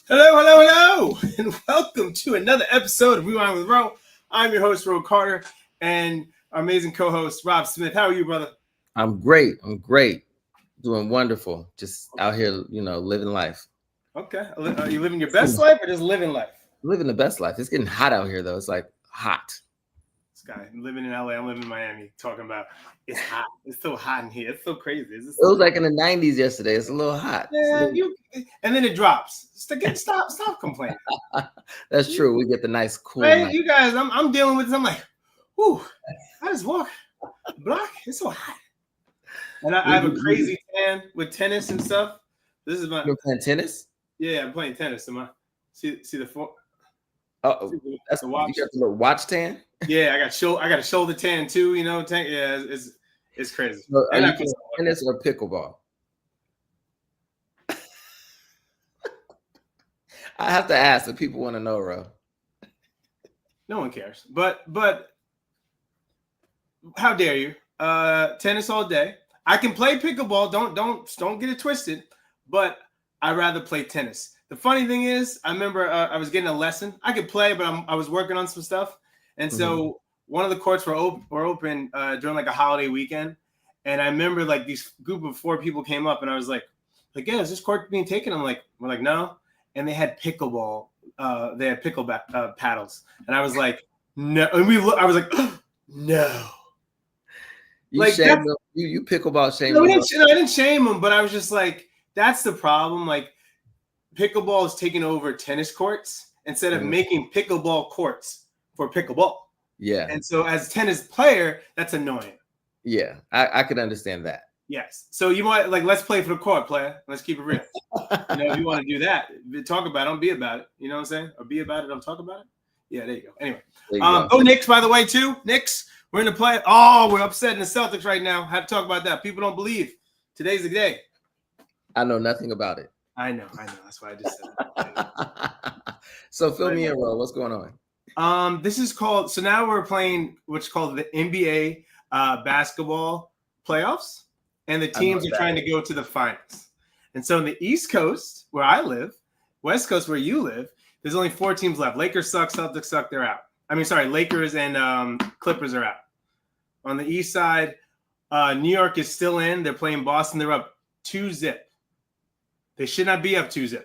Hello, hello, hello, and welcome to another episode of Rewind with Ro. I'm your host, Ro Carter, and our amazing co-host, Rob Smith. How are you, brother? I'm great. I'm great. Doing wonderful. Just out here, living life. Okay. Are you living your It's getting, best life or just living life? living the best life. It's getting hot out here, though. It's like hot. This guy, I'm living in LA, I'm living in Miami, talking about it's hot. It's so hot in here. It's so crazy. Is this It was like in the 90s yesterday. It's a little hot. yeah, and then it drops. Stop complaining. That's true. We get the nice cool Right? night. You guys, I'm dealing with this. I'm like, whew, I just walk the block. It's so hot. And I have a crazy tan with tennis and stuff. This is my. You're playing tennis? Yeah, I'm playing tennis. See the four. Oh, that's the watch. You got the little watch tan. Yeah, I got a shoulder tan too. Yeah, it's crazy. So are you playing tennis or pickleball? I have to ask if people want to know, Ro. No one cares. But how dare you? Tennis all day. I can play pickleball. Don't get it twisted. But I'd rather play tennis. The funny thing is, I remember I was getting a lesson. I could play, but I was working on some stuff. And so one of the courts were open during like a holiday weekend. And I remember like these group of 4 people came up, and I was like, yeah, is this court being taken? We're like, no. And they had pickleball. They had pickle paddles, and I was like, no. And I was like, no. You pickleball shame. No, I didn't shame them, but I was just like, that's the problem. Like, pickleball is taking over tennis courts instead of making pickleball courts for pickleball. Yeah. And so as a tennis player, that's annoying. Yeah, I could understand that. Yes. So you might let's play for the court, player. Let's keep it real. If you want to do that, talk about it, don't be about it. You know what I'm saying? Or be about it, don't talk about it. Yeah, there you go. Anyway. Go Knicks, by the way, too. Knicks, we're in the play. Oh, we're upset in the Celtics right now. I have to talk about that. People don't believe. Today's the day. I know nothing about it. I know. That's why I just said it. So fill me in, Ro. What's going on? This is called. So now we're playing what's called the NBA basketball playoffs, and the teams are trying to go to the finals. And so in the East Coast, where I live, West Coast, where you live, there's only 4 teams left. Lakers suck. Celtics suck. They're out. Lakers and Clippers are out. On the East side, New York is still in. They're playing Boston. They're up 2-0. They should not be up 2-0.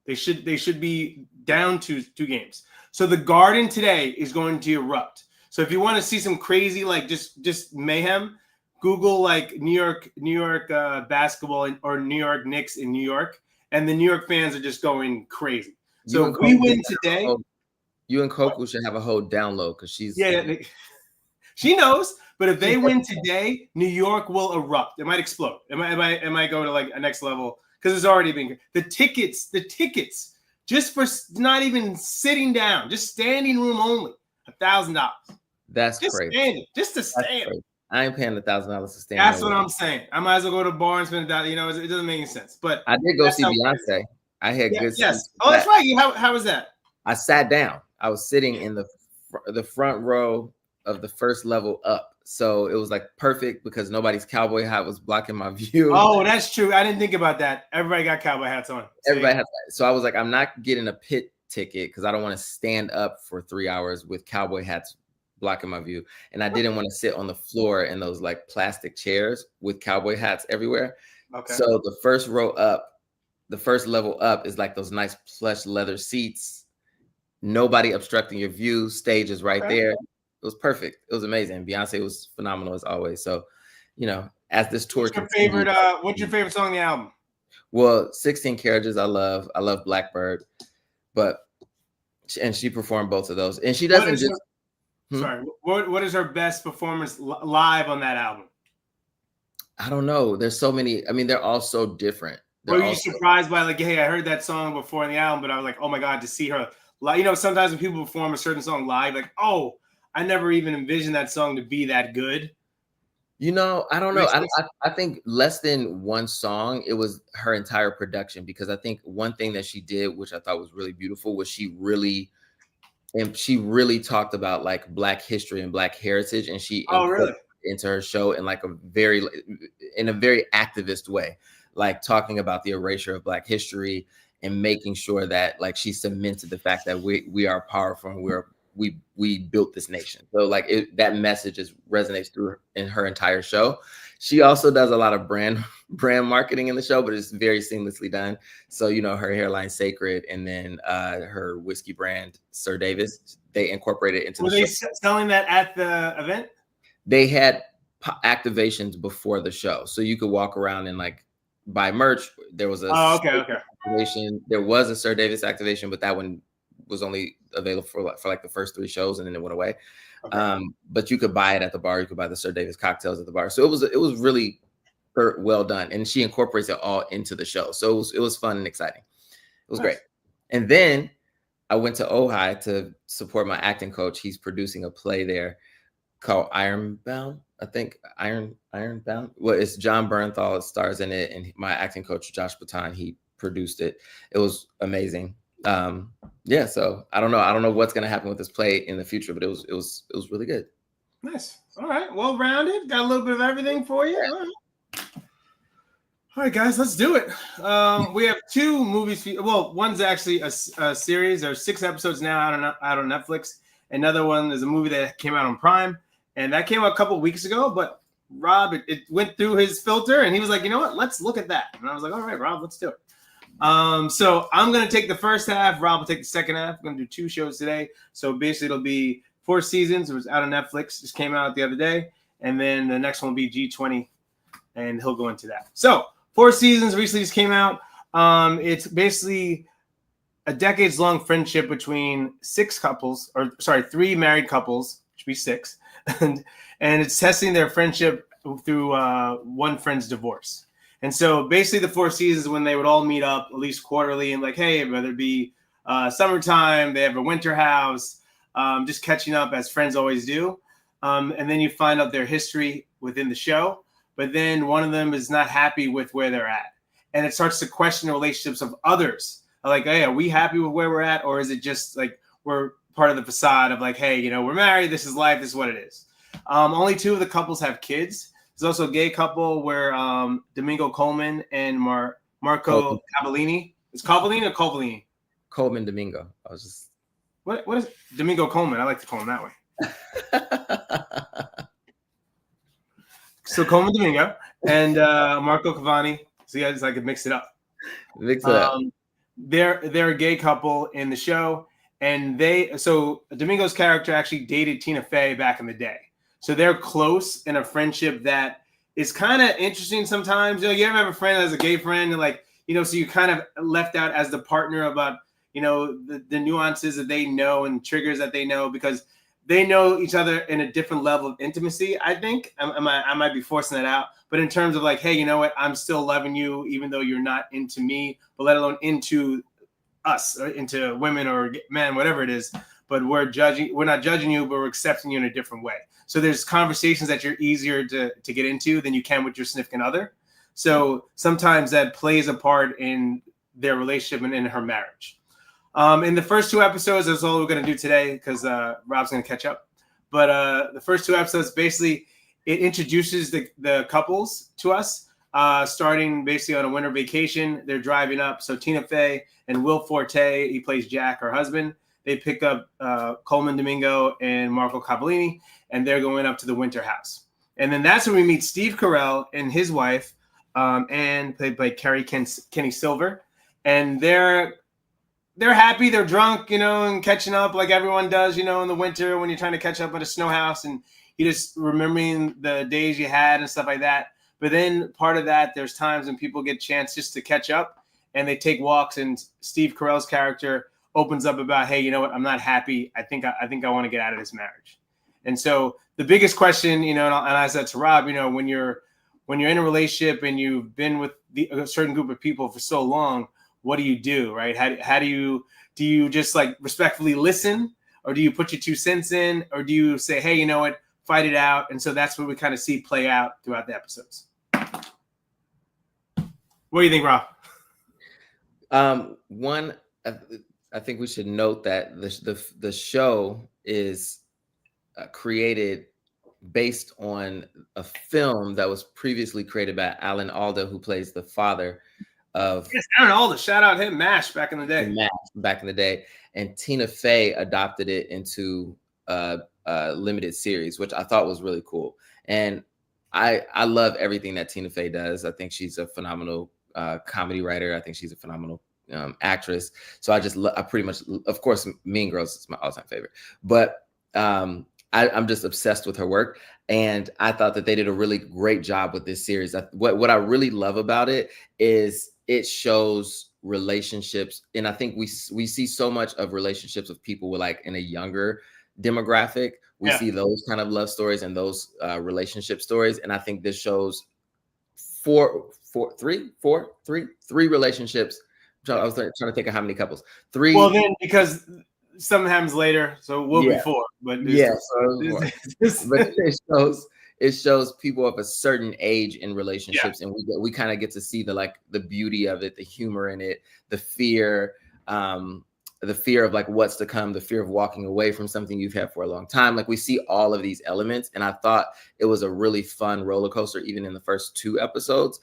They should be down 2 games. So the Garden today is going to erupt. So if you want to see some crazy just mayhem, Google New York basketball or New York Knicks in New York, and the New York fans are just going crazy. So if we win today, you and Coco should have a whole download because she's she knows. But if they win today, New York will erupt. It might explode. It might go to a next level because it's already been the tickets just for not even sitting down, just standing room only, $1,000. That's just crazy. Standing, just to stand. I ain't paying $1,000 to stand. That's what I'm saying. I might as well go to a bar and spend $1,000. It doesn't make any sense. But I did go see Beyonce. I had good. Yes. Oh, that's right. How was that? I sat down. I was sitting in the front row of the first level up. So it was perfect because nobody's cowboy hat was blocking my view. Oh, that's true. I didn't think about that. Everybody got cowboy hats on. Everybody has that. So I was like, I'm not getting a pit ticket because I don't want to stand up for 3 hours with cowboy hats blocking my view. And I didn't want to sit on the floor in those plastic chairs with cowboy hats everywhere. Okay. So the first row up, the first level up is those nice plush leather seats. Nobody obstructing your view. Stage is right there. It was perfect. It was amazing. Beyonce was phenomenal as always. So, as this tour. What's your favorite song on the album? Well, 16 Carriages, I love Blackbird, and she performed both of those. And she doesn't just. Sorry, what is her best performance live on that album? I don't know. There's so many. I mean, they're all so different. Were you surprised by hey, I heard that song before in the album, but I was like, oh my God, to see her live. Sometimes when people perform a certain song live, oh, I never even envisioned that song to be that good. I don't know. I think less than one song, it was her entire production, because I think one thing that she did, which I thought was really beautiful, was she really talked about Black history and Black heritage, and she into her show in a very activist way, talking about the erasure of Black history and making sure that like she cemented the fact that we are powerful and we built this nation. So like that message resonates through in her entire show. She also does a lot of brand marketing in the show, but it's very seamlessly done. So, you know, her hairline Sacred, and then her whiskey brand Sir Davis, they incorporated it into the show. Were they selling that at the event? They had activations before the show, so you could walk around and like buy merch. There was a activation. There was a Sir Davis activation, but that one was only available for like the first 3 shows, and then it went away. Okay. But you could buy it at the bar. You could buy the Sir Davis cocktails at the bar. So it was really well done, and she incorporates it all into the show. So it was fun and exciting. It was great. And then I went to Ojai to support my acting coach. He's producing a play there called Ironbound. I think Ironbound. Well, it's John Bernthal stars in it, and my acting coach Josh Baton, he produced it. It was amazing. Yeah, so I don't know what's gonna happen with this play in the future, but it was really good. Nice. All right, well rounded. Got a little bit of everything for you. Yeah. All right, guys, let's do it. We have 2 movies. Well, one's actually a series. There's 6 episodes now out on Netflix. Another one is a movie that came out on Prime, and that came out a couple of weeks ago. But Rob, it went through his filter, and he was like, you know what? Let's look at that. And I was like, all right, Rob, let's do it. So I'm going to take the first half. Rob will take the second half. We're going to do 2 shows today. So basically it'll be 4 Seasons. It was out on Netflix. Just came out the other day. And then the next one will be G20, and he'll go into that. So 4 Seasons recently just came out. It's basically a decades-long friendship between 3 married couples, which would be 6. And it's testing their friendship through one friend's divorce. And so basically the 4 seasons when they would all meet up at least quarterly and like, hey, whether it be summertime, they have a winter house, just catching up as friends always do. And then you find out their history within the show. But then one of them is not happy with where they're at. And it starts to question the relationships of others. Like, hey, are we happy with where we're at? Or is it just like we're part of the facade of like, hey, you know, we're married. This is life. This is what it is. Only 2 of the couples have kids. There's also a gay couple where Domingo Colman and Marco Cavallini. Is Cavallini or Covellini? Colman Domingo. I was just what is it? Domingo Colman? I like to call him that way. So Colman Domingo and Marco Cavani. So you guys I could mix it up. Mix it up. They're a gay couple in the show, and Domingo's character actually dated Tina Fey back in the day. So they're close in a friendship that is kind of interesting sometimes. You know, you ever have a friend as a gay friend, and like, you know, so you kind of left out as the partner about, you know, the nuances that they know and triggers that they know because they know each other in a different level of intimacy. I think I might be forcing that out, but in terms of like, hey, you know what, I'm still loving you even though you're not into me, but let alone into us, or into women or men, whatever it is. But we're not judging you, but we're accepting you in a different way. So there's conversations that you're easier to get into than you can with your significant other. So sometimes that plays a part in their relationship and in her marriage. In the first 2 episodes, that's all we're going to do today because Rob's going to catch up. But the first 2 episodes, basically, it introduces the couples to us, starting basically on a winter vacation. They're driving up. So Tina Fey and Will Forte, he plays Jack, her husband. They pick up Colman Domingo and Marco Cavallini, and they're going up to the winter house. And then that's when we meet Steve Carell and his wife, and played by Kenny Silver. And they're happy, they're drunk, you know, and catching up like everyone does, you know, in the winter when you're trying to catch up at a snow house and you just remembering the days you had and stuff like that. But then part of that, there's times when people get a chance just to catch up and they take walks, and Steve Carell's character opens up about, hey, you know what, I'm not happy. I think I want to get out of this marriage. And so the biggest question, you know, and I said to Rob, you know, when you're in a relationship and you've been with a certain group of people for so long, what do you do, right? How do you just like respectfully listen, or do you put your 2 cents in, or do you say, hey, you know what, fight it out? And so that's what we kind of see play out throughout the episodes. What do you think, Rob? One, I think we should note that the show is created based on a film that was previously created by Alan Alda, who plays the father of Yes, Aaron Alda, shout out him, MASH back in the day. MASH back in the day, and Tina Fey adopted it into a limited series, which I thought was really cool. And I love everything that Tina Fey does. I think she's a phenomenal comedy writer. I think she's a phenomenal actress. So I pretty much, of course, Mean Girls is my all-time favorite, but I'm just obsessed with her work. And I thought that they did a really great job with this series. What I really love about it is it shows relationships. And I think we see so much of relationships with people with like in a younger demographic. We see those kind of love stories and those relationship stories. And I think this shows three relationships. I was trying to think of how many couples. Three. Well, then because something happens later, so it will be four. But but it shows people of a certain age in relationships, and we kind of get to see the beauty of it, the humor in it, the fear of like what's to come, the fear of walking away from something you've had for a long time. Like we see all of these elements, and I thought it was a really fun roller coaster, even in the first 2 episodes.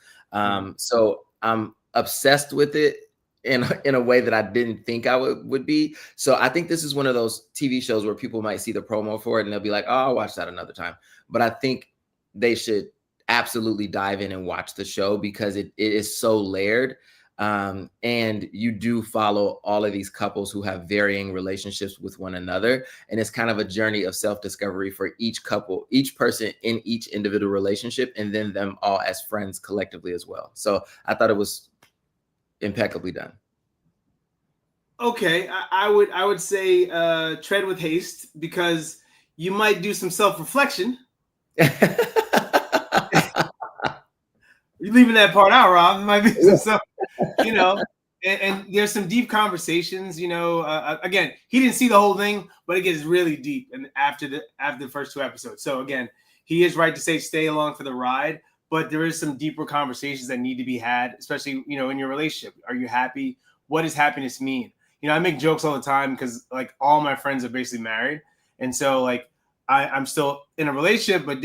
So I'm obsessed with it in a way that I didn't think I would be. So I think this is one of those TV shows where people might see the promo for it and they'll be like, oh, I'll watch that another time. But I think they should absolutely dive in and watch the show because it is so layered. And you do follow all of these couples who have varying relationships with one another. And it's kind of a journey of self-discovery for each couple, each person in each individual relationship, and then them all as friends collectively as well. So I thought it was impeccably done. Okay, I would say tread with haste because you might do some self-reflection. You're leaving that part out, Rob. It might be some, and there's some deep conversations. Again, he didn't see the whole thing, but it gets really deep. And after the first 2 episodes, so again, he is right to say stay along for the ride. But there is some deeper conversations that need to be had, especially, in your relationship. Are you happy? What does happiness mean? I make jokes all the time because like all my friends are basically married. And so like I'm still in a relationship, but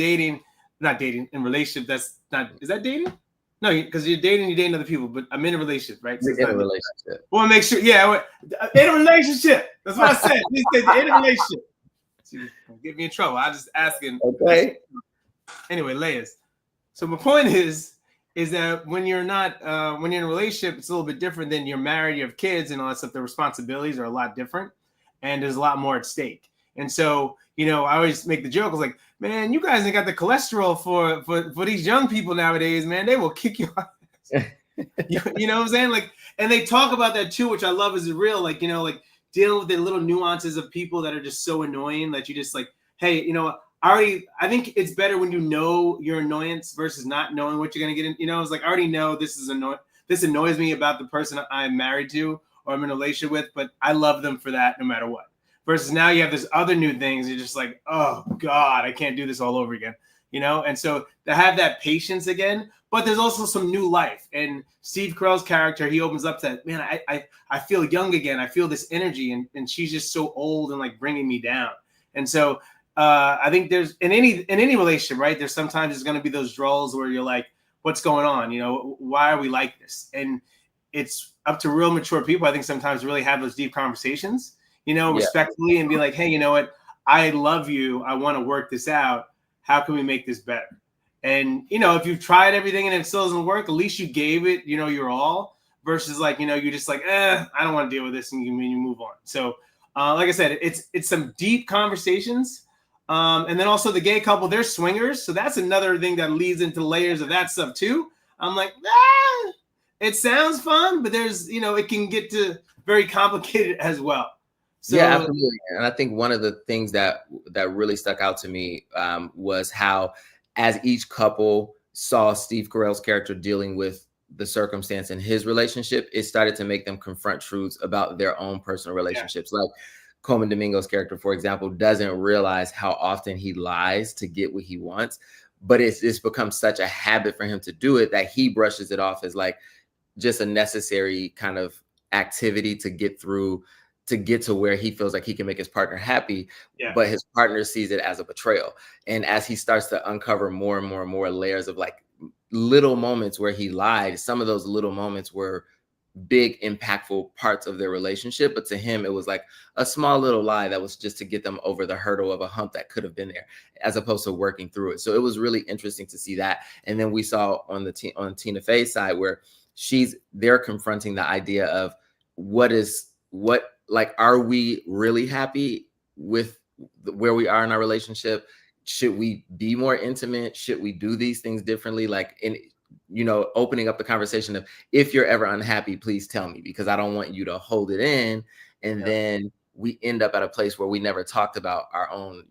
not dating in relationship. Is that dating? No, because you're dating other people, but I'm in a relationship, right? So in a relationship. Want to make sure, in a relationship. That's what I said. Please say in a relationship. See, get me in trouble. I just asking. Okay. Anyway, layers. So my point is that when you're not, when you're in a relationship, it's a little bit different than you're married, you have kids and all that stuff. The responsibilities are a lot different and there's a lot more at stake. And so, I always make the joke. I was like, man, you guys ain't got the cholesterol for these young people nowadays, man. They will kick you out. You know what I'm saying? Like, and they talk about that too, which I love is real. Like, like dealing with the little nuances of people that are just so annoying that you just like, hey, I think it's better when you know your annoyance versus not knowing what you're gonna get in. It's like I already know this annoys me about the person I'm married to or I'm in a relationship with, but I love them for that no matter what. Versus now you have this other new things. You're just like, oh God, I can't do this all over again. And so to have that patience again, but there's also some new life. And Steve Carell's character, he opens up to, man, I feel young again. I feel this energy, and she's just so old and like bringing me down. And so I think there's in any relationship, right? There's sometimes there's going to be those draws where you're like, what's going on? Why are we like this? And it's up to real mature people, I think, sometimes really have those deep conversations, respectfully, and be like, hey, you know what? I love you. I want to work this out. How can we make this better? And, if you've tried everything and it still doesn't work, at least you gave it, your all, versus like, you're just like, I don't want to deal with this, and you move on. So, like I said, it's some deep conversations. And then also the gay couple, they're swingers. So that's another thing that leads into layers of that stuff too. I'm like, it sounds fun, but there's, it can get to very complicated as well. So, yeah, absolutely. And I think one of the things that really stuck out to me was how, as each couple saw Steve Carell's character dealing with the circumstance in his relationship, it started to make them confront truths about their own personal relationships. Yeah. Like Colman Domingo's character, for example, doesn't realize how often he lies to get what he wants, but it's become such a habit for him to do it that he brushes it off as like just a necessary kind of activity to get to where he feels like he can make his partner happy. Yeah. But his partner sees it as a betrayal. And as he starts to uncover more and more and more layers of like little moments where he lied, some of those little moments were big, impactful parts of their relationship. But to him, it was like a small little lie that was just to get them over the hurdle of a hump that could have been there, as opposed to working through it. So it was really interesting to see that. And then we saw on Tina Fey's side where they're confronting the idea of are we really happy with where we are in our relationship? Should we be more intimate? Should we do these things differently? Opening up the conversation of, if you're ever unhappy, please tell me, because I don't want you to hold it in. And then we end up at a place where we never talked about our own,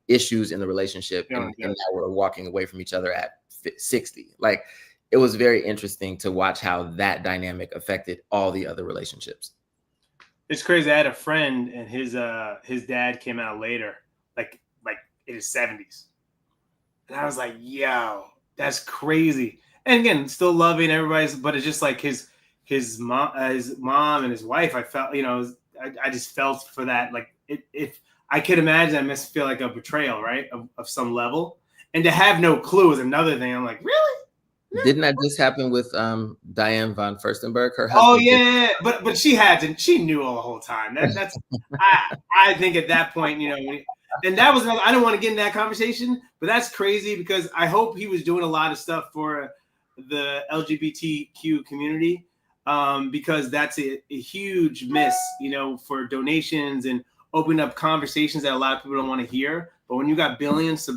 issues in the relationship. And now we're walking away from each other at 60. Like, it was very interesting to watch how that dynamic affected all the other relationships. It's crazy. I had a friend, and his dad came out later, like in his 70s. And I was like, yo, that's crazy. And again, still loving everybody's, but it's just like his mom and his wife. I felt, I just felt for that. Like, if I could imagine, I must feel like a betrayal, right, of some level. And to have no clue is another thing. I'm like, really? Didn't that just happen with Diane von Furstenberg? Her husband. Oh yeah, but she knew all the whole time. That's I think at that point, and that was, I don't want to get in that conversation, but that's crazy, because I hope he was doing a lot of stuff for the LGBTQ community, because that's a huge miss, for donations and opening up conversations that a lot of people don't want to hear. But when you got billions,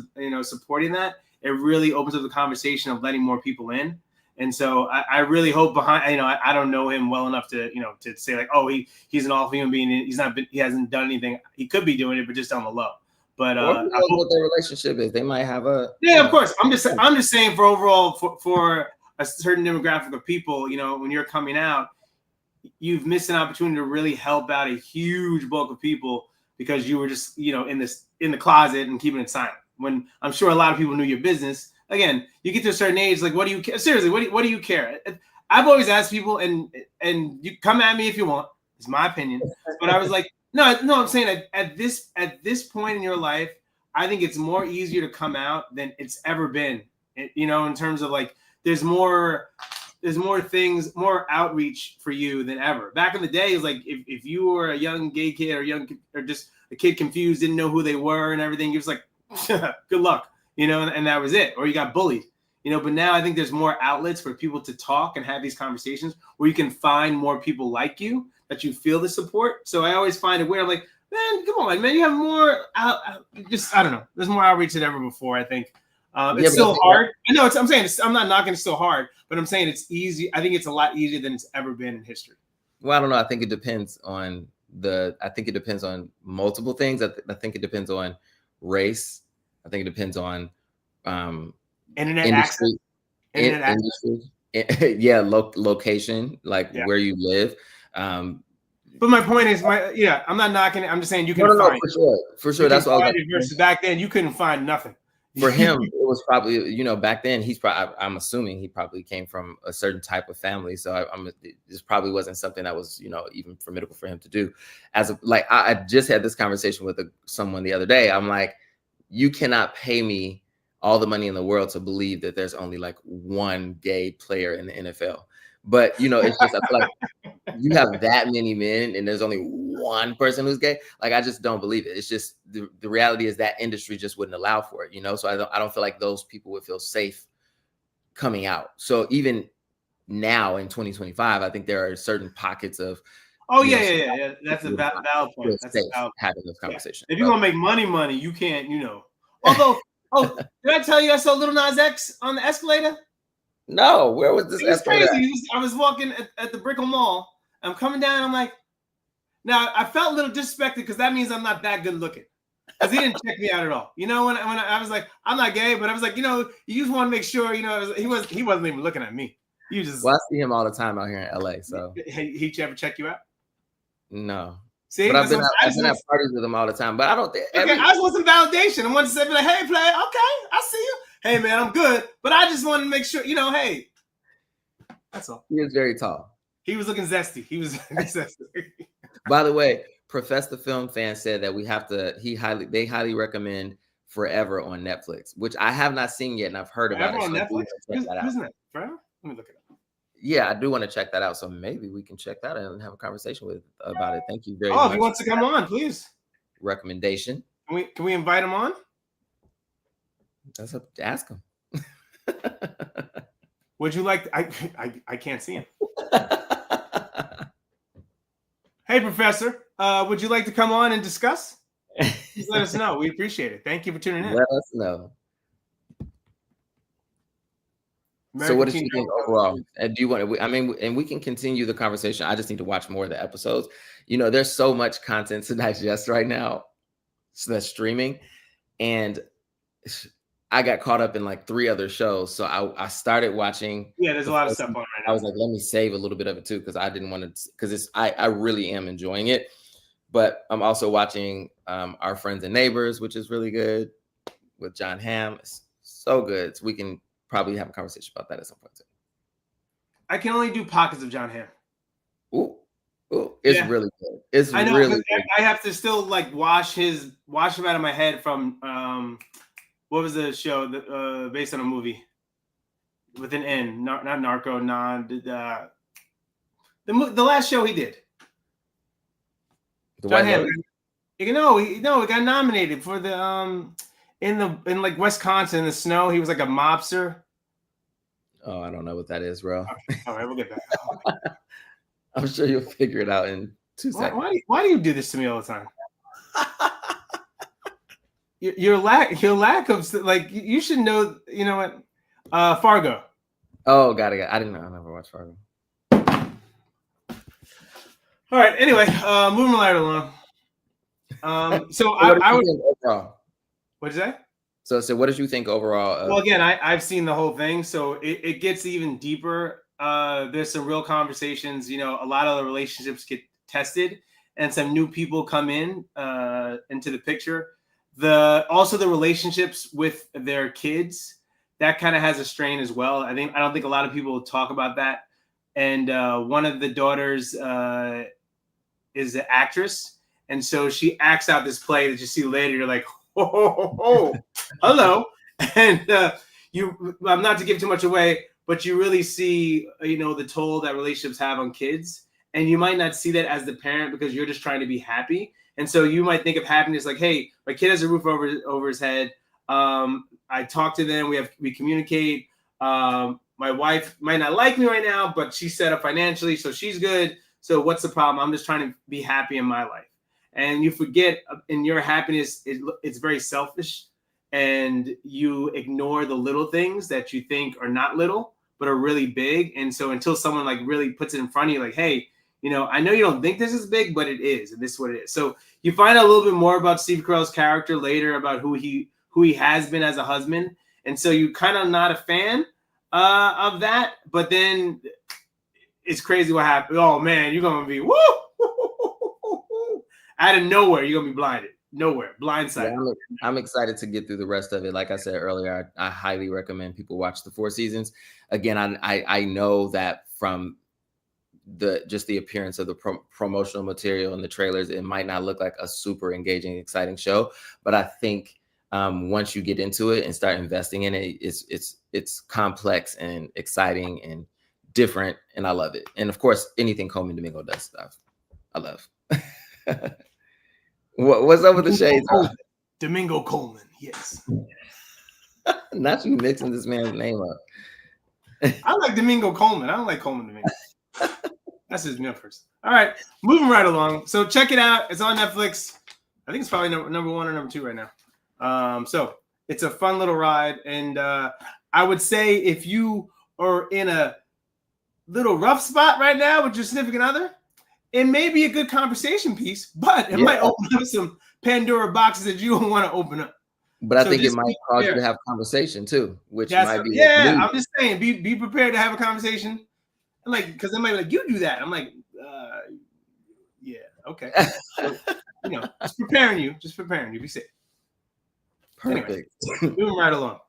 supporting that, it really opens up the conversation of letting more people in. And so I really hope behind, I don't know him well enough to, to say like, oh, he's an awful human being. He hasn't done anything. He could be doing it, but just on the low. But I hope what their relationship is. They might have a. Yeah, of course. I'm just saying for overall, for a certain demographic of people, when you're coming out, you've missed an opportunity to really help out a huge bulk of people, because you were just, in the closet and keeping it silent. When I'm sure a lot of people knew your business. Again, you get to a certain age, like, what do you care? Seriously, what do you care? I've always asked people, and you come at me if you want. It's my opinion, but I was like, no. I'm saying at this point in your life, I think it's more easier to come out than it's ever been. In terms of like, there's more things, more outreach for you than ever. Back in the day, it's like if you were a young gay kid or just a kid confused, didn't know who they were and everything, it was like, good luck, and that was it. Or you got bullied, but now I think there's more outlets for people to talk and have these conversations where you can find more people like you, that you feel the support. So I always find it weird. I'm like, man, come on, man, you have more I don't know. There's more outreach than ever before, I think. It's still hard. I know I'm not knocking it's still hard, but I'm saying it's easy. I think it's a lot easier than it's ever been in history. Well, I don't know. I think it depends on multiple things. I think it depends on race. I think it depends on internet access. Industry. Location, where you live. But my point is, I'm not knocking it. I'm just saying you can find for sure. That's what I was versus back then. You couldn't find nothing. For him, it was probably, back then I'm assuming he probably came from a certain type of family. So this probably wasn't something that was, even formidable for him to do. I just had this conversation with someone the other day. I'm like, you cannot pay me all the money in the world to believe that there's only like one gay player in the NFL. But, it's just, I feel like you have that many men and there's only one person who's gay. Like, I just don't believe it. It's just the reality is that industry just wouldn't allow for it, So I don't feel like those people would feel safe coming out. So even now in 2025, I think there are certain pockets of. Oh, yeah. That's a valid point. That's having this conversation. If you want to make money, you can't, Although, did I tell you I saw Lil Nas X on the escalator? No, where was this? It was crazy. I was walking at the Brickell Mall. I'm coming down. I'm like, now I felt a little disrespected because that means I'm not that good looking. Because he didn't check me out at all. When I was like, I'm not gay, but I was like, you just want to make sure, he wasn't even looking at me. You just. Well, I see him all the time out here in LA. So he ever check you out? No. See, but I've been at parties with him all the time. But I don't think. I just want some validation. I wanted to say, like, hey, player, okay, I see you. Hey, man, I'm good. But I just wanted to make sure, hey. That's all. He is very tall. He was looking zesty. Zesty. By the way, Profess the Film fan said that they highly recommend Forever on Netflix, which I have not seen yet, and I've heard about it. On So Netflix? Check that out. Who's that? Forever? Let me look it up. Yeah, I do want to check that out. So maybe we can check that out and have a conversation about it. Thank you very much. Oh, if he wants to come on, please. Recommendation. Can we invite him on? That's up to ask him. Would you like? I can't see him. Hey, Professor. Would you like to come on and discuss? Please let us know. We appreciate it. Thank you for tuning in. Let us know. So what did you think overall? And do you want to, I mean, and we can continue the conversation. I just need to watch more of the episodes. You know, there's so much content to digest right now. So that's streaming. And I got caught up in like 3 other shows. So I started watching. Yeah, there's a lot of stuff on right now. I was like, let me save a little bit of it too, because I didn't want to, because I really am enjoying it. But I'm also watching Our Friends and Neighbors, which is really good with John Hamm. It's so good. So we can probably have a conversation about that at some point too. I can only do pockets of John Hamm. Ooh, it's really good. It's really good. I have to still like wash him out of my head from what was the show that based on a movie with an N, not Narco, the last show he did. The John Hamm. He got nominated for the in like Wisconsin in the snow. He was like a mobster. Oh, I don't know what that is, bro. Okay. All right, we'll get back. I'm sure you'll figure it out in 2 seconds. Why do you do this to me all the time? your lack of like you should know. You know what? Fargo. Oh, got it. I didn't know. I never watched Fargo. All right. Anyway, moving right along. So I would. Overall? What is that? So what did you think overall? Well, again, I've seen the whole thing, so it gets even deeper. There's some real conversations. You know, a lot of the relationships get tested, and some new people come in into the picture. Also the relationships with their kids, that kind of has a strain as well. I don't think a lot of people talk about that. And one of the daughters is an actress, and so she acts out this play that you see later. You're like, oh, hello. And I'm not to give too much away, but you really see, the toll that relationships have on kids. And you might not see that as the parent because you're just trying to be happy. And so you might think of happiness like, hey, my kid has a roof over his head. I talk to them. We communicate. My wife might not like me right now, but she's set up financially, so she's good. So what's the problem? I'm just trying to be happy in my life. And you forget in your happiness, it's very selfish, and you ignore the little things that you think are not little, but are really big. And so until someone like really puts it in front of you, like, hey, I know you don't think this is big, but it is, and this is what it is. So you find out a little bit more about Steve Carell's character later, about who he has been as a husband. And so you kind of not a fan of that, but then it's crazy what happened. Oh man, you're gonna be woo! Out of nowhere, you're gonna be blinded. Nowhere, blindsided. Yeah, I'm excited to get through the rest of it. Like I said earlier, I highly recommend people watch the 4 seasons. Again, I know that from the appearance of the promotional material and the trailers, it might not look like a super engaging, exciting show, but I think once you get into it and start investing in it, it's complex and exciting and different, and I love it. And of course, anything Colman Domingo does stuff, I love. What's up with the shades? Domingo Colman, yes. Not you mixing this man's name up. I like Domingo Colman. I don't like Colman Domingo. That's his new person. All right, moving right along. So check it out. It's on Netflix. I think it's probably number 1 or number 2 right now. So it's a fun little ride. And I would say if you are in a little rough spot right now with your significant other, it may be a good conversation piece, but it might open up some Pandora boxes that you don't want to open up. But I think it might cause you to have conversation too, which might be. Yeah, I'm just saying, be prepared to have a conversation. Like, because they might be like, you do that. I'm like, yeah, okay. So, just preparing you. Be safe. Perfect. Anyway, moving right along.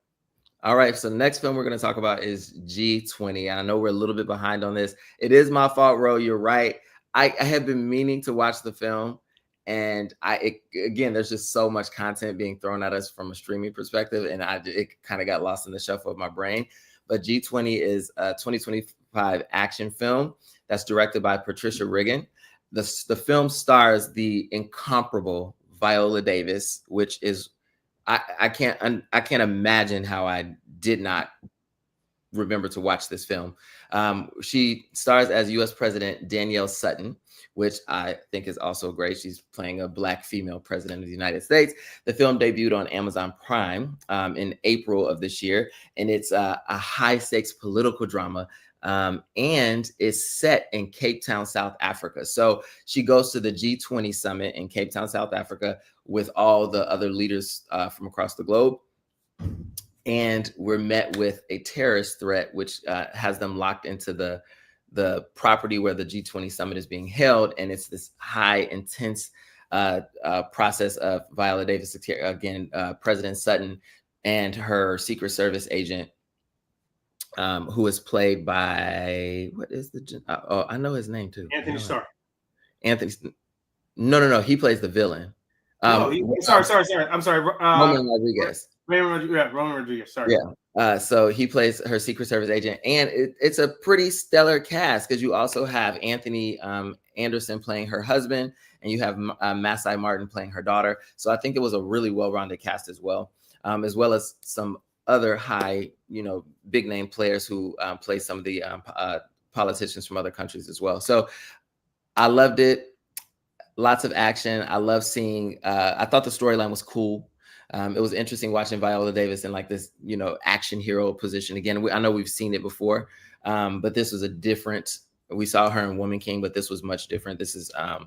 All right. So the next film we're going to talk about is G20. I know we're a little bit behind on this. It is my fault, Ro. You're right. I have been meaning to watch the film, And again, there's just so much content being thrown at us from a streaming perspective, and it kind of got lost in the shuffle of my brain. But G20 is a 2025 action film that's directed by Patricia Riggin. The film stars the incomparable Viola Davis, which is I can't imagine how I did not remember to watch this film. She stars as U.S. President Danielle Sutton, which I think is also great. She's playing a Black female president of the United States. The film debuted on Amazon Prime in April of this year, and it's a high-stakes political drama, and is set in Cape Town, South Africa. So she goes to the G20 summit in Cape Town, South Africa, with all the other leaders from across the globe. And we're met with a terrorist threat, which has them locked into the property where the G20 summit is being held. And it's this high, intense process of Viola Davis, again, President Sutton, and her Secret Service agent, who is played by, what is the, I know his name too. Anthony Starr. No. He plays the villain. Sorry. I'm sorry. Roman Rodriguez. Roman Rodriguez. Sorry. Yeah. So he plays her Secret Service agent, and it's a pretty stellar cast because you also have Anthony Anderson playing her husband, and you have Masai Martin playing her daughter. So I think it was a really well-rounded cast as well as some other high, big name players who play some of the politicians from other countries as well. So I loved it. Lots of action. I love seeing, I thought the storyline was cool. It was interesting watching Viola Davis in like this, action hero position. Again, I know we've seen it before, but this was we saw her in Woman King, but this was much different. This is, I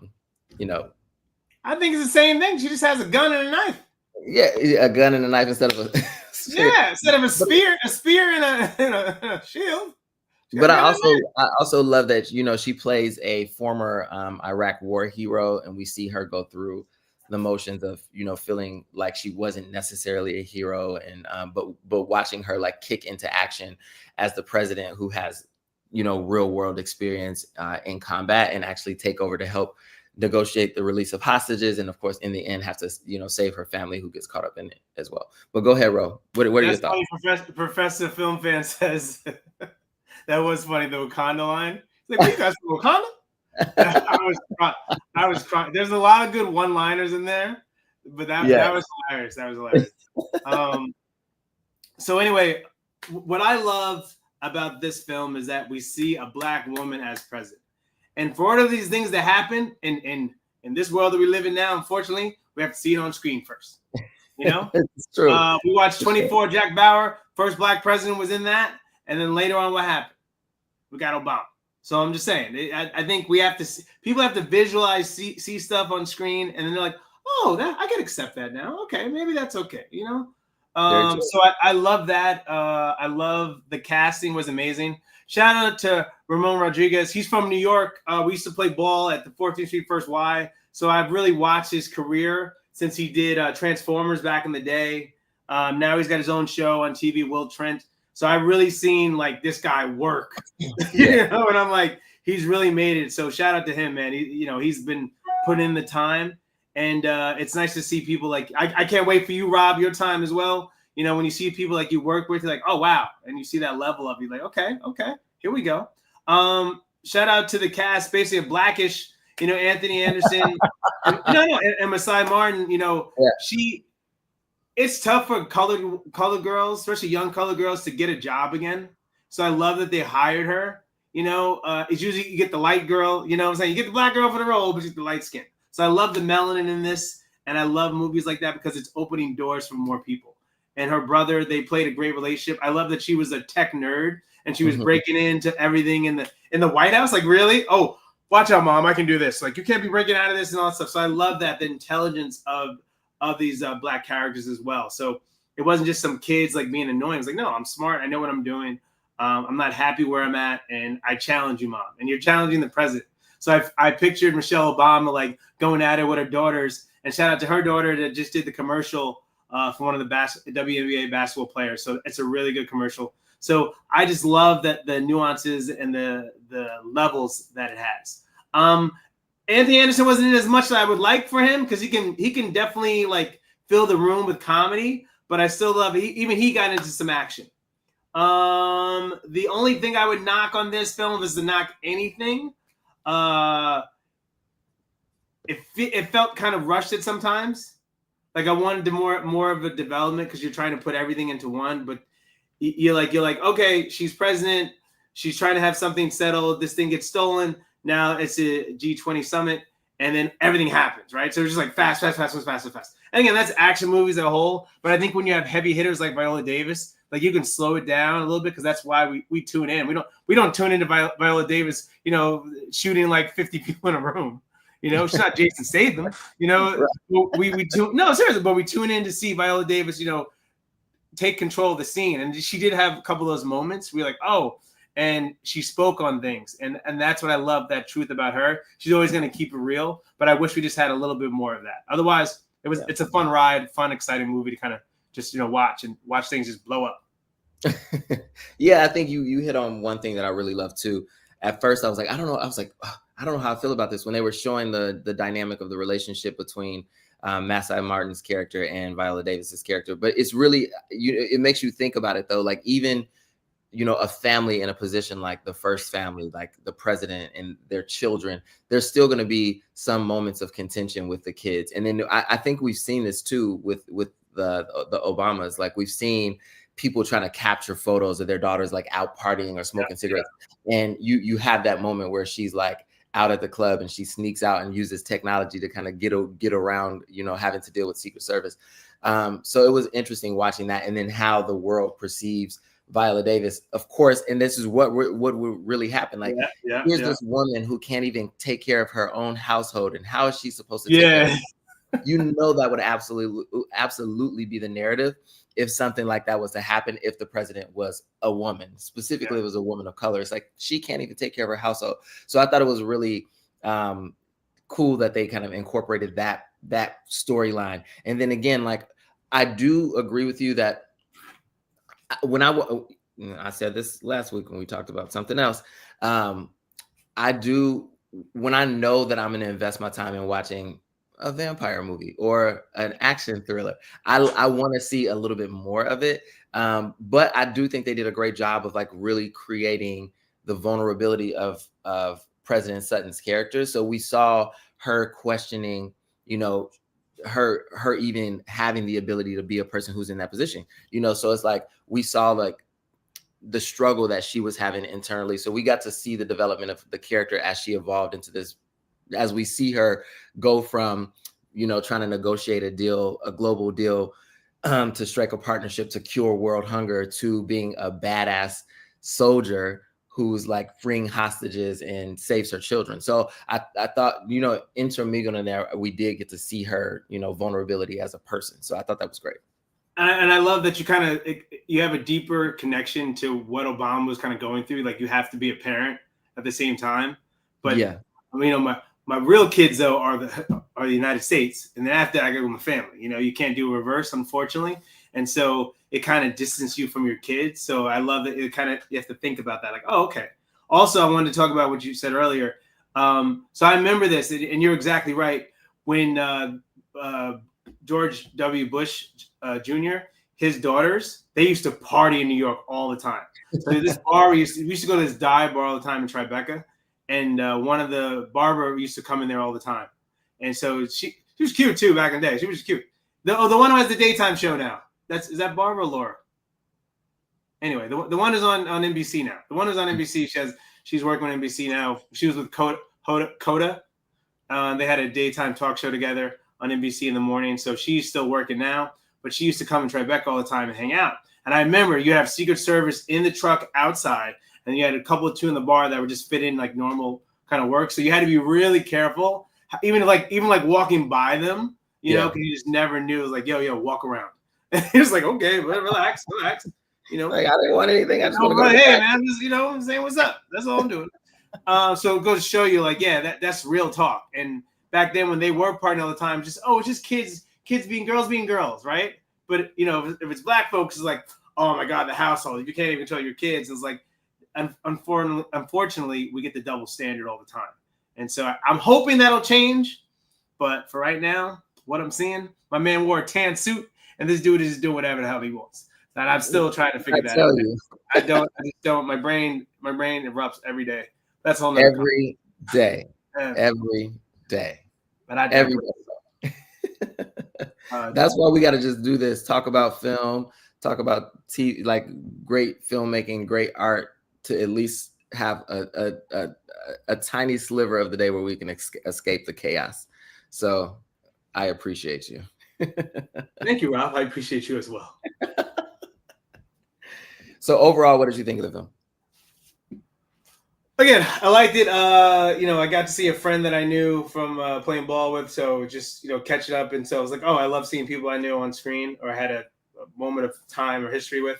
think it's the same thing. She just has a gun and a knife. Yeah, a gun and a knife instead of a instead of a spear and a shield. But I also love that, she plays a former Iraq war hero, and we see her go through the motions of, feeling like she wasn't necessarily a hero, and but watching her like kick into action as the president who has, real world experience in combat and actually take over to help negotiate the release of hostages, and of course in the end have to save her family who gets caught up in it as well. But go ahead, Ro. What are your thoughts? Professor Film Fan says that was funny, the Wakanda line. He's like, "What, you guys from Wakanda?" I was crying. There's a lot of good one-liners in there, but that was hilarious. That was hilarious. So anyway, what I love about this film is that we see a Black woman as president. And for all of these things that happen in this world that we live in now, unfortunately, we have to see it on screen first. It's true. We watched 24, Jack Bauer, first Black president was in that. And then later on, what happened? We got Obama. So I'm just saying, I think we have to see, people have to visualize, see stuff on screen. And then they're like, oh, I can accept that now. Okay, maybe that's okay. So I love that. I love the casting was amazing. Shout out to Ramon Rodriguez. He's from New York. We used to play ball at the 14th Street First Y. So I've really watched his career since he did Transformers back in the day. Now he's got his own show on TV, Will Trent. So I've really seen like this guy work, and I'm like, he's really made it. So shout out to him, man. He's been putting in the time, and it's nice to see people like, I can't wait for you, Rob, your time as well. When you see people like you work with, you're like, oh, wow. And you see that level of you like, okay, here we go. Shout out to the cast, basically a Blackish, Anthony Anderson, and Masai Martin, it's tough for colored girls, especially young colored girls, to get a job again. So I love that they hired her. It's usually you get the light girl, what I'm saying? You get the Black girl for the role, but she's the light skin. So I love the melanin in this, and I love movies like that because it's opening doors for more people. And her brother, they played a great relationship. I love that she was a tech nerd and she was breaking into everything in the White House. Like, really? Oh, watch out, Mom. I can do this. Like, you can't be breaking out of this and all that stuff. So I love that, the intelligence of these Black characters as well. So it wasn't just some kids like being annoying. It's like, no, I'm smart. I know what I'm doing. I'm not happy where I'm at. And I challenge you, Mom. And you're challenging the president. So I pictured Michelle Obama like going at it with her daughters. And shout out to her daughter that just did the commercial for one of the WNBA basketball players. So it's a really good commercial. So I just love that the nuances and the levels that it has. Anthony Anderson wasn't in as much as I would like for him because he can definitely like fill the room with comedy, but I still love it. Even he got into some action. The only thing I would knock on this film is to knock anything. It felt kind of rushed at sometimes. Like I wanted to more of a development because you're trying to put everything into one, but you're like, okay, she's president. She's trying to have something settled. This thing gets stolen. Now it's a G20 summit, and then everything happens, right? So it's just like fast. And again, that's action movies as a whole. But I think when you have heavy hitters like Viola Davis, like you can slow it down a little bit because that's why we tune in. We don't tune into Viola Davis, shooting like 50 people in a room. She's not Jason Statham. Right. we tune no seriously, but we tune in to see Viola Davis, take control of the scene, and she did have a couple of those moments. We're like, oh. And she spoke on things, and that's what I love, that truth about her. She's always going to keep it real, but I wish we just had a little bit more of that. Otherwise, it's a fun ride, fun, exciting movie to kind of just watch things just blow up. Yeah, I think you hit on one thing that I really love too. At first, I was like, I don't know. I was like, I don't know how I feel about this when they were showing the dynamic of the relationship between Masai Martin's character and Viola Davis's character. But it's really it makes you think about it though, like even. A family in a position like the first family, like the president and their children, there's still going to be some moments of contention with the kids. And then I think we've seen this too with the Obamas. Like we've seen people trying to capture photos of their daughters like out partying or smoking cigarettes. And you have that moment where she's like out at the club and she sneaks out and uses technology to kind of get around, having to deal with Secret Service. So it was interesting watching that, and then how the world perceives Viola Davis, of course, and this is what would really happen. Like, here's this woman who can't even take care of her own household, and how is she supposed to take care of it? That would absolutely be the narrative if something like that was to happen, if the president was a woman, specifically it was a woman of color. It's like she can't even take care of her household. So I thought it was really cool that they kind of incorporated that storyline. And then again, like I do agree with you that when I said this last week when we talked about something else, when I know that I'm going to invest my time in watching a vampire movie or an action thriller, I want to see a little bit more of it. But I do think they did a great job of like really creating the vulnerability of President Sutton's character. So we saw her questioning, her even having the ability to be a person who's in that position, so it's like we saw like the struggle that she was having internally. So we got to see the development of the character as she evolved into this, as we see her go from, trying to negotiate a global deal to strike a partnership to cure world hunger, to being a badass soldier who's like freeing hostages and saves her children. So I thought, intermingled in there, we did get to see her, vulnerability as a person. So I thought that was great. And I love that you have a deeper connection to what Obama was kind of going through. Like you have to be a parent at the same time. But my real kids though are the United States, and then after that I go with my family. You can't do a reverse, unfortunately, and so it kind of distances you from your kids. So I love that it kind of, you have to think about that. Like, oh, okay. Also, I wanted to talk about what you said earlier. So I remember this, and you're exactly right. When George W. Bush Jr., his daughters, they used to party in New York all the time. So this bar, we used to go to this dive bar all the time in Tribeca, and one of the barber used to come in there all the time. And so she was cute too back in the day. She was cute. The one who has the daytime show now. Is that Barbara or Laura? Anyway, the one is on NBC now. The one who's on NBC, she's working on NBC now. She was with Coda. They had a daytime talk show together on NBC in the morning. So she's still working now, but she used to come in Tribeca all the time and hang out. And I remember you have Secret Service in the truck outside, and you had a couple of two in the bar that would just fit in like normal kind of work. So you had to be really careful, even like walking by them, because you just never knew. It was like, yo, walk around. And he was like, okay, relax. Like I didn't want anything. I just want to go. Hey, man, just, I'm saying what's up. That's all I'm doing. So it goes to show you, like, that's real talk. And back then, when they were partying all the time, it's just kids being girls, right? But if it's black folks, it's like, oh my God, the household. You can't even tell your kids. It's like, unfortunately, we get the double standard all the time. And so I'm hoping that'll change. But for right now, what I'm seeing, my man wore a tan suit, and this dude is just doing whatever the hell he wants. And I'm still trying to figure that out. I just don't. My brain erupts every day. That's all. Every day. But I every day. That's why we got to just do this. Talk about film. Talk about TV, like great filmmaking, great art, to at least have a tiny sliver of the day where we can escape the chaos. So I appreciate you. Thank you, Rob. I appreciate you as well. So overall, what did you think of the film? Again, I liked it. I got to see a friend that I knew from playing ball with, so just catching up. And so I was like, oh, I love seeing people I knew on screen or had a moment of time or history with.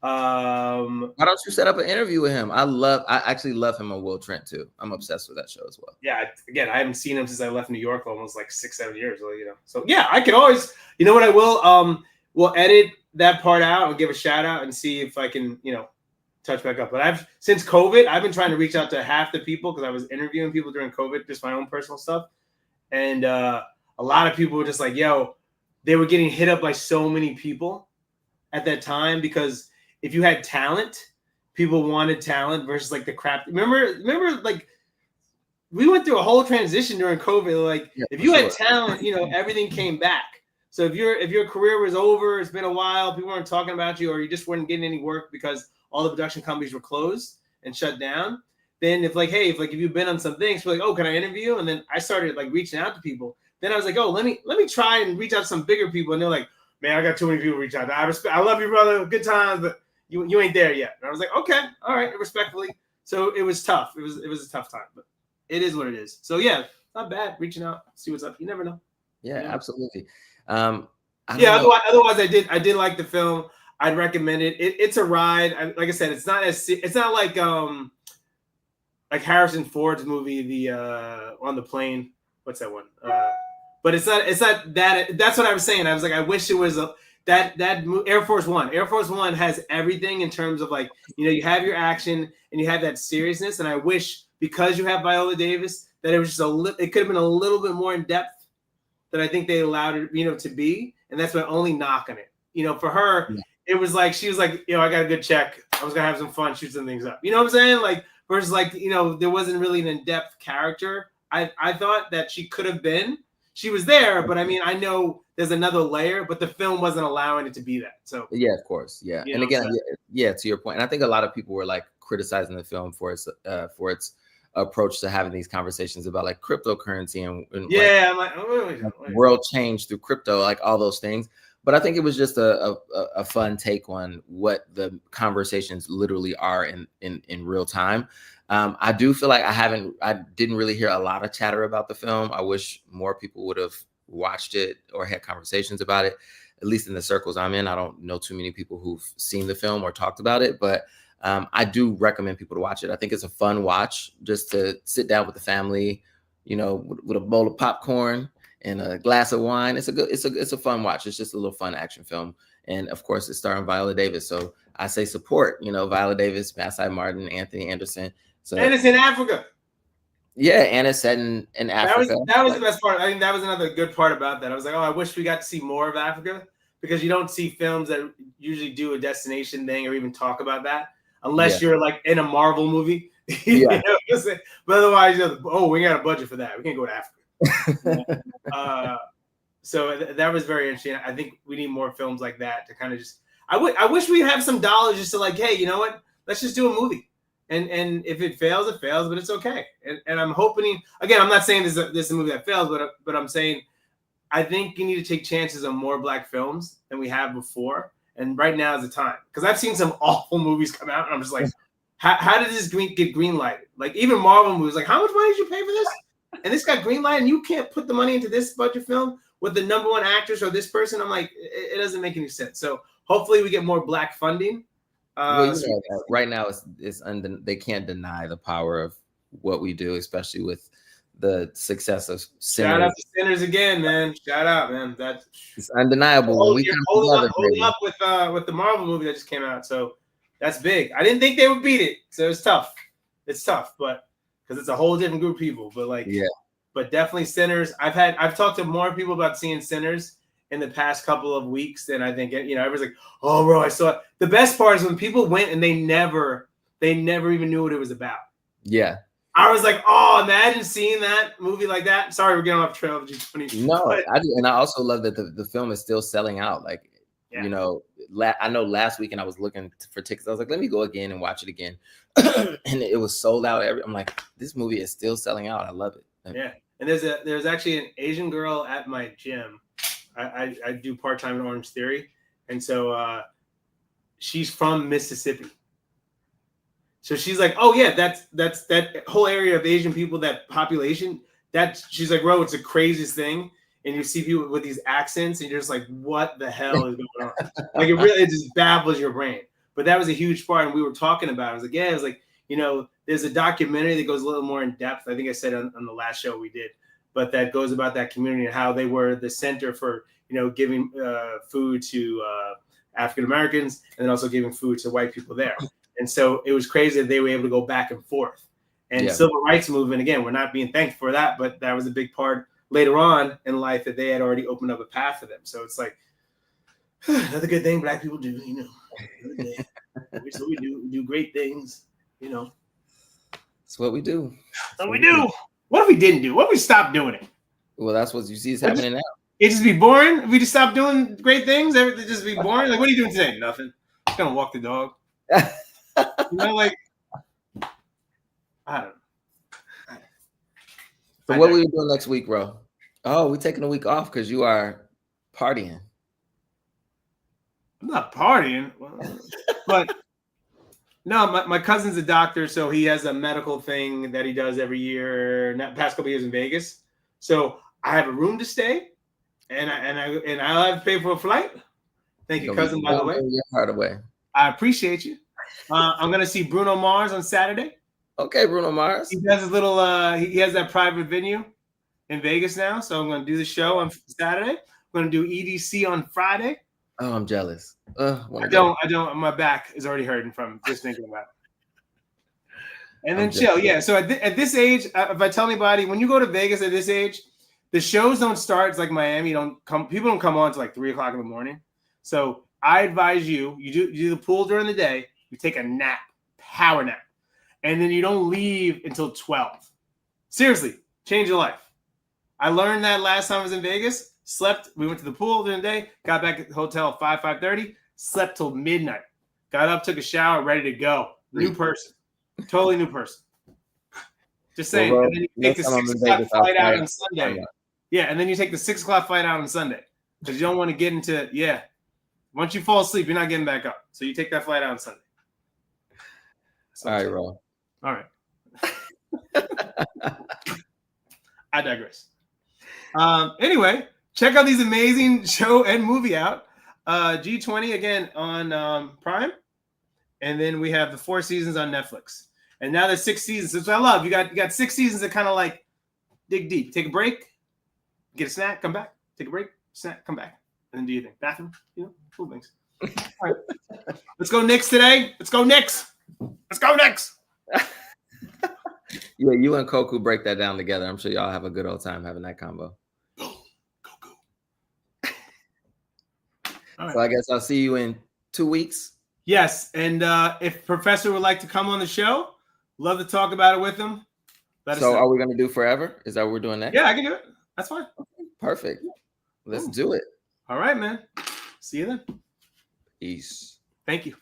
Why don't you set up an interview with him? I actually love him on Will Trent too. I'm obsessed with that show as well. Yeah, again, I haven't seen him since I left New York almost like 6-7 years. So yeah, I could always, what I will, we'll edit that part out and give a shout out and see if I can, touch back up. But since COVID, I've been trying to reach out to half the people because I was interviewing people during COVID, just my own personal stuff. And a lot of people were just like, yo, they were getting hit up by so many people at that time because if you had talent, people wanted talent versus like the crap. Remember, like we went through a whole transition during COVID. Like if you had talent, everything came back. So if your career was over, it's been a while, people weren't talking about you, or you just weren't getting any work because all the production companies were closed and shut down. Then if you've been on some things, we're like, oh, can I interview you? And then I started like reaching out to people. Then I was like, oh, let me try and reach out to some bigger people. And they're like, man, I got too many people to reach out to. I love you, brother. Good times, but you ain't there yet. And I was like, okay, all right, respectfully. So it was tough. It was a tough time, but it is what it is. So yeah, not bad. Reaching out, see what's up. You never know. Yeah, absolutely. Otherwise, I did like the film. I'd recommend it. It's a ride. Like I said, it's not like Harrison Ford's movie, the on the plane. What's that one? But it's not that. That's what I was saying. I was like, I wish it was that Air Force One. Air Force One has everything in terms of like, you have your action and you have that seriousness. And I wish, because you have Viola Davis, that it was just it could have been a little bit more in depth than I think they allowed it, to be. And that's my only knock on it. For her, it was like, she was like, I got a good check. I was going to have some fun, shoot some things up. You know what I'm saying? Like, versus like, there wasn't really an in-depth character. I thought that she could have been. She was there, but I mean, I know there's another layer, but the film wasn't allowing it to be that. So yeah, of course. Yeah. And again, to your point. And I think a lot of people were like criticizing the film for its approach to having these conversations about like cryptocurrency and I'm like, world change through crypto, like all those things. But I think it was just a fun take on what the conversations literally are in real time. I do feel like I didn't really hear a lot of chatter about the film. I wish more people would have watched it or had conversations about it, at least in the circles I'm in. I don't know too many people who've seen the film or talked about it, but I do recommend people to watch it. I think it's a fun watch just to sit down with the family, with a bowl of popcorn and a glass of wine. It's a fun watch. It's just a little fun action film. And of course, it's starring Viola Davis. So I say support, Viola Davis, Masai Martin, Anthony Anderson. So, and it's in Africa. Yeah, and it's set in Africa. That was the best part. I think that was another good part about that. I was like, oh, I wish we got to see more of Africa, because you don't see films that usually do a destination thing or even talk about that unless you're like in a Marvel movie. Yeah. But otherwise, we got a budget for that. We can't go to Africa. So that was very interesting. I think we need more films like that to kind of just. I wish we have some dollars just to like, hey, you know what? Let's just do a movie. And if it fails, it fails, but it's okay. And I'm hoping, again, I'm not saying this is a movie that fails, but I'm saying I think you need to take chances on more Black films than we have before. And right now is the time. Because I've seen some awful movies come out, and I'm just like, how did this get green-lighted? Like, even Marvel movies, like, how much money did you pay for this? And this got green-lighted, and you can't put the money into this budget film with the number one actress or this person. I'm like, it doesn't make any sense. So hopefully we get more Black funding. Right now, they can't deny the power of what we do, especially with the success of Sinners. Shout out to Sinners again, man. Shout out, man. It's undeniable. Holding up with the Marvel movie that just came out, so that's big. I didn't think they would beat it, so it's tough. It's tough, but because it's a whole different group of people. But like, Yeah. But definitely Sinners. I've talked to more people about seeing Sinners in the past couple of weeks than I think. Everyone's like, oh, bro, I saw it. The best part is when people went and they never even knew what it was about. Yeah. I was like, oh, imagine seeing that movie like that. Sorry, we're getting off trail of G20. No, I also love that the film is still selling out. Like, I know last weekend I was looking for tickets. I was like, let me go again and watch it again. And it was sold out. I'm like, this movie is still selling out. I love it. Yeah. And there's actually an Asian girl at my gym. I do part-time in Orange Theory. And so she's from Mississippi. So she's like, oh yeah, that's that whole area of Asian people, that population. She's like, bro, it's the craziest thing. And you see people with these accents, and you're just like, what the hell is going on? Like it just baffles your brain. But that was a huge part, and we were talking about it. I was like, yeah, it was like, there's a documentary that goes a little more in depth. I think I said on the last show we did, but that goes about that community and how they were the center for giving food to African Americans, and then also giving food to white people there. And so it was crazy that they were able to go back and forth. And civil rights movement, again, we're not being thanked for that, but that was a big part later on in life that they had already opened up a path for them. So it's like, another good thing Black people do, So we do great things, That's what we do. That's what we do. What if we didn't do? What if we stopped doing it? Well, that's what you see is happening now. It just be boring if we just stop doing great things. Everything just be boring. Like, what are you doing today? Nothing. I'm gonna walk the dog. Like, I don't know. So what are we doing next week, bro? Oh, we're taking a week off because you are partying. I'm not partying, but no, my cousin's a doctor, so he has a medical thing that he does every year. Past couple years in Vegas, so I have a room to stay, and I'll have to pay for a flight. Thank you, cousin. By the way, your heart away. I appreciate you. I'm gonna see Bruno Mars on Saturday. Okay, Bruno Mars. He does his little. He has that private venue in Vegas now, so I'm gonna do the show on Saturday. I'm gonna do EDC on Friday. Oh, I'm jealous. I don't. My back is already hurting from just thinking about it. And then chill. Yeah. So at this age, if I tell anybody, when you go to Vegas at this age, the shows don't start. It's like Miami. People don't come on until like 3 o'clock in the morning. So I advise you do the pool during the day. You take a nap, power nap, and then you don't leave until 12. Seriously, change your life. I learned that last time I was in Vegas. Slept. We went to the pool during the day. Got back at the hotel at 5:30. Slept till midnight. Got up, took a shower, ready to go. New person. Totally new person. Just saying. Well, and then you take the 6 o'clock flight out on Sunday. Yeah, and then you take the 6 o'clock flight out on Sunday because you don't want to get into Once you fall asleep, you're not getting back up. So you take that flight out on Sunday. All right, Ro. All right. I digress. Anyway, check out these amazing show and movie out. G20 again on Prime, and then we have the 4 seasons on Netflix. And now there's 6 seasons, which I love. You got 6 seasons that kind of like dig deep. Take a break, get a snack, come back. Take a break, snack, come back, and then do your thing. Bathroom, cool things. All right, let's go Knicks today. Let's go Knicks. Let's go Knicks. Yeah, you and Koku break that down together. I'm sure y'all have a good old time having that combo. Go. All right. So I guess I'll see you in 2 weeks. Yes, and if Professor would like to come on the show, love to talk about it with him. So are we going to do forever? Is that what we're doing next? Yeah, I can do it. That's fine. Okay, perfect. Let's do it. All right, man. See you then. Peace. Thank you.